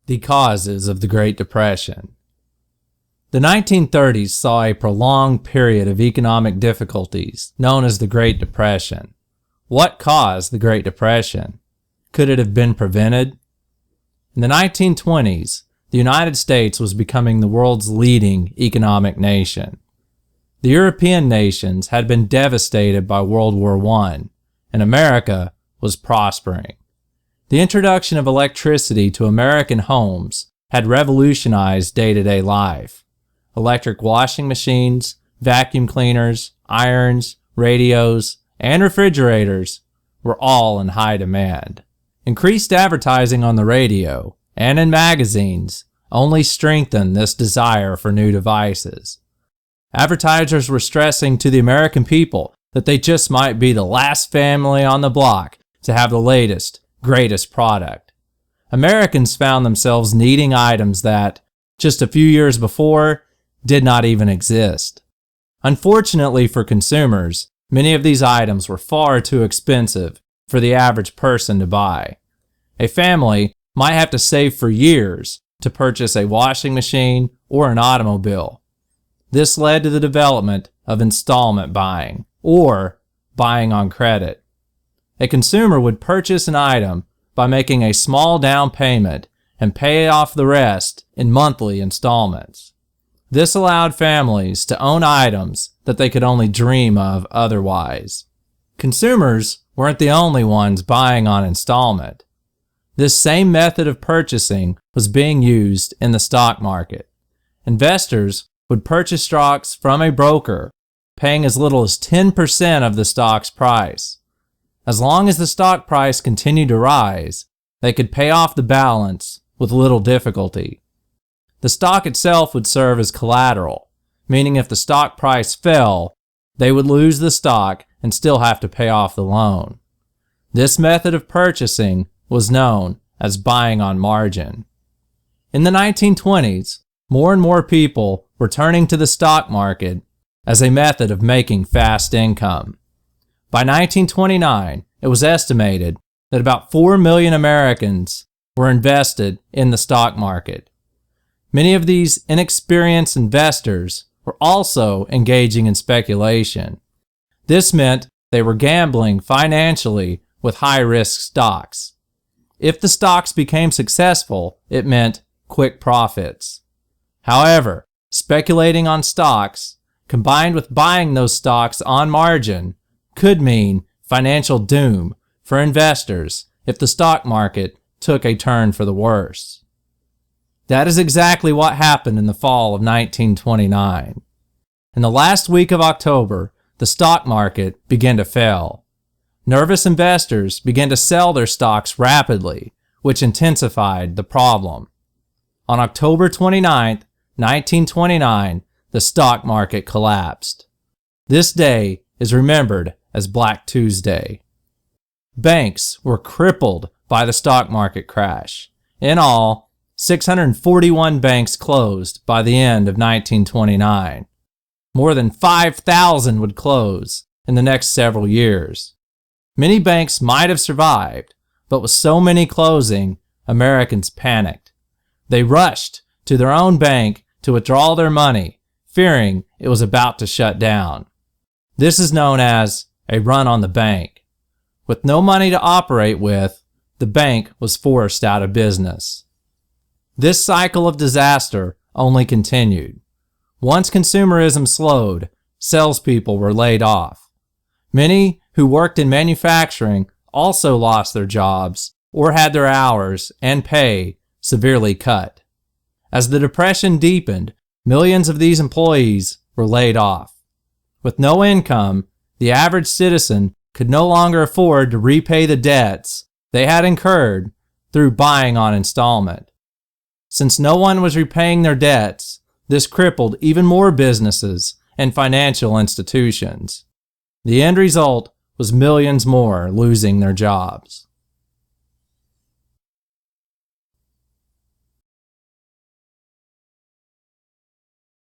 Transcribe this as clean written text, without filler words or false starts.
The causes of the Great Depression. The 1930s saw a prolonged period of economic difficulties known as the Great Depression. What caused the Great Depression? Could it have been prevented? In the 1920s, the United States was becoming the world's leading economic nation. The European nations had been devastated by World War I, and America was prospering. The introduction of electricity to American homes had revolutionized day-to-day life. Electric washing machines, vacuum cleaners, irons, radios, and refrigerators were all in high demand. Increased advertising on the radio and in magazines only strengthened this desire for new devices. Advertisers were stressing to the American people that they just might be the last family on the block to have the latest, greatest product. Americans found themselves needing items that, just a few years before, did not even exist. Unfortunately for consumers, many of these items were far too expensive for the average person to buy. A family might have to save for years to purchase a washing machine or an automobile. This led to the development of installment buying, or buying on credit. A consumer would purchase an item by making a small down payment and pay off the rest in monthly installments. This allowed families to own items that they could only dream of otherwise. Consumers weren't the only ones buying on installment. This same method of purchasing was being used in the stock market. Investors would purchase stocks from a broker, paying as little as 10% of the stock's price. As long as the stock price continued to rise, they could pay off the balance with little difficulty. The stock itself would serve as collateral, meaning if the stock price fell, they would lose the stock and still have to pay off the loan. This method of purchasing was known as buying on margin. In the 1920s, more and more people were turning to the stock market as a method of making fast income. By 1929, it was estimated that about 4 million Americans were invested in the stock market. Many of these inexperienced investors were also engaging in speculation. This meant they were gambling financially with high-risk stocks. If the stocks became successful, it meant quick profits. However, speculating on stocks, combined with buying those stocks on margin, could mean financial doom for investors if the stock market took a turn for the worse. That is exactly what happened in the fall of 1929. In the last week of October, the stock market began to fail. Nervous investors began to sell their stocks rapidly, which intensified the problem. On October 29, 1929, the stock market collapsed. This day is remembered as Black Tuesday. Banks were crippled by the stock market crash. In all, 641 banks closed by the end of 1929. More than 5,000 would close in the next several years. Many banks might have survived, but with so many closing, Americans panicked. They rushed to their own bank to withdraw their money, fearing it was about to shut down. This is known as a run on the bank. With no money to operate with, the bank was forced out of business. This cycle of disaster only continued. Once consumerism slowed, salespeople were laid off. Many who worked in manufacturing also lost their jobs or had their hours and pay severely cut. As the Depression deepened, millions of these employees were laid off. With no income, the average citizen could no longer afford to repay the debts they had incurred through buying on installment. Since no one was repaying their debts, this crippled even more businesses and financial institutions. The end result was millions more losing their jobs.